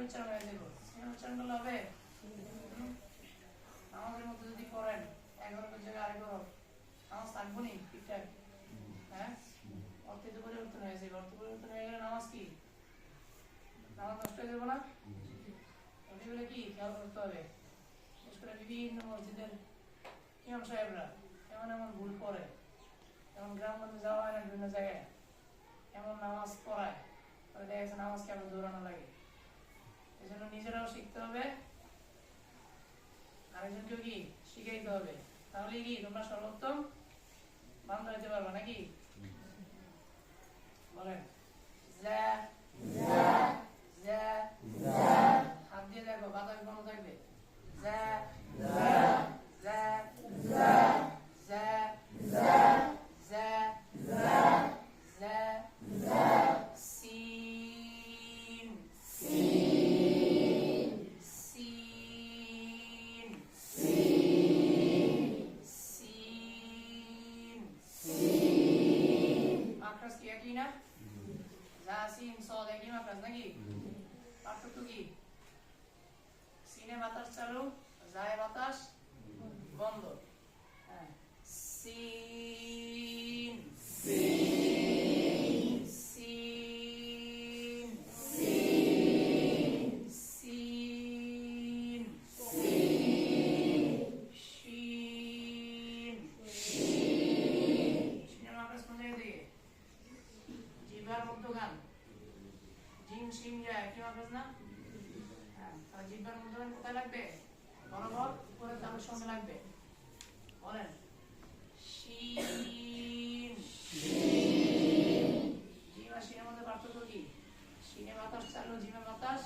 উচ্চারণ হয়ে যাবে। সিনের উচ্চারণ করলে হবে? আমাদের মধ্যে যদি করেন 11 জায়গায় আরেক হরফ, নামাজ থাকবো নি ঠিকঠাক? হ্যাঁ, অর্থ তো পরিবর্তন হয়ে যাবে। অর্থ পরিবর্তন হয়ে গেলে নামাজ কি? নামাজ নষ্ট হয়ে যাবে না? এগুলো কি খেয়াল করতে হবে। বিশেষ করে বিভিন্ন মসজিদের ইমাম সাহেবরা এমন এমন ভুল করে, এমন গ্রামগঞ্জে যাওয়া হয় না বিভিন্ন জায়গায়, এমন নামাজ পড়ায়, তাহলে দেখা গেছে নামাজকে আবার দৌড়ানো লাগে। এই জন্য নিজেরাও শিখতে হবে, আরেকজনকেও কি শিখাইতে হবে। তাহলে কি তোমরা সর্বোত্তম বান্দা হইতে পারবে নাকি? বলেন। হাত দিয়ে দেখো, বাতাস বন্ধ থাকবে। বাতাস চালু, যায় বাতাস বন্ধ। সিন সিন সিন সিন শিন শিনের বাতাস কোন জায়গা থেকে? জিহ্বার মধ্যখান। জিম শিন যায় কি বাতাস না? জিহ্বার মধ্যখান কোথায় লাগবে? বরাবর উপরে তালুর সঙ্গে লাগবে। বলেন। শিন জিম আর শিনের মধ্যে পার্থক্য কি? শিনে বাতাস চালু, জিমে বাতাস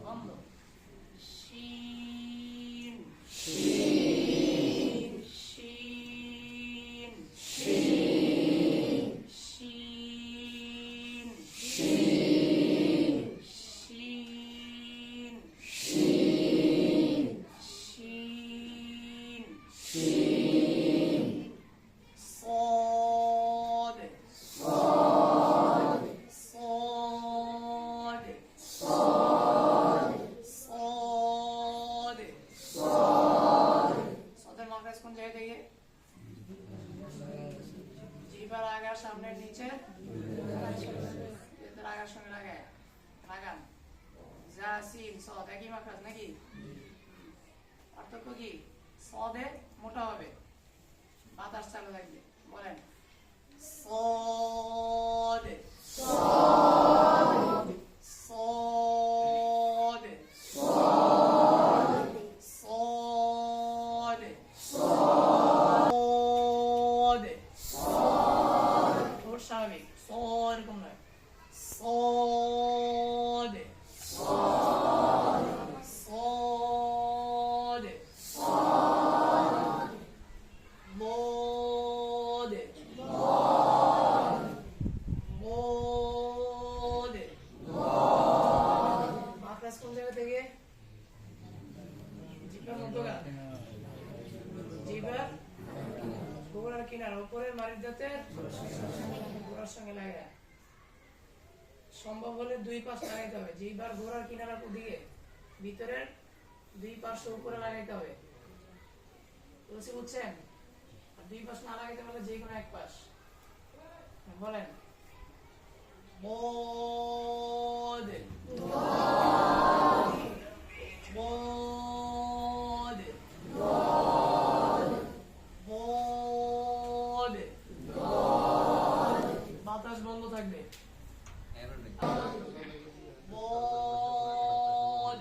বন্ধ। শিন শিন শিন শিন সামনের নিচে আগার সঙ্গে লাগায় লাগান। যা সিন সদ একই মাখরাজ নাকি? পার্থক্য কি? সদে মোটা হবে, বাতাস চালু থাকবে। বলেন। সদ সদ সদ সদ সদ স্বাভাবিক এরকম নয়। সদ সদ বদ বদ মাখরাজ কোন জায়গা থেকে? জিহ্বার মধ্যখান। জিহ্বার গোড়ার কিনারা, উপরের মারির দাঁতের গোড়ার সঙ্গে লাগায়। সম্ভব হলে দুই পাশ লাগাইতে হবে। জিহ্বার গোড়ার কিনারা দিকে ভিতরের দুই পাশ উপরে লাগাইতে হবে। বুঝছেন? আর দুই পাশ না লাগাইতে পারলে যে কোনো এক পাশ। বলেন। বদ বদ বদ বাতাস বন্ধ থাকবে। বদ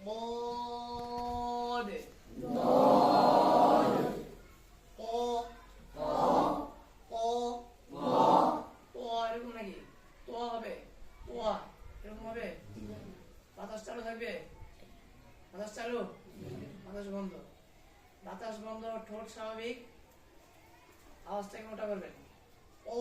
বদ এরকম নাকি? তোয়া হবে, তোয়া এরকম হবে। বাতাস চালু থাকবে, বাতাস চালু, বাতাস বন্ধ। বাতাস বন্ধ, ঠোঁট স্বাভাবিক, আওয়াজটাকে মোটা করবেন। ও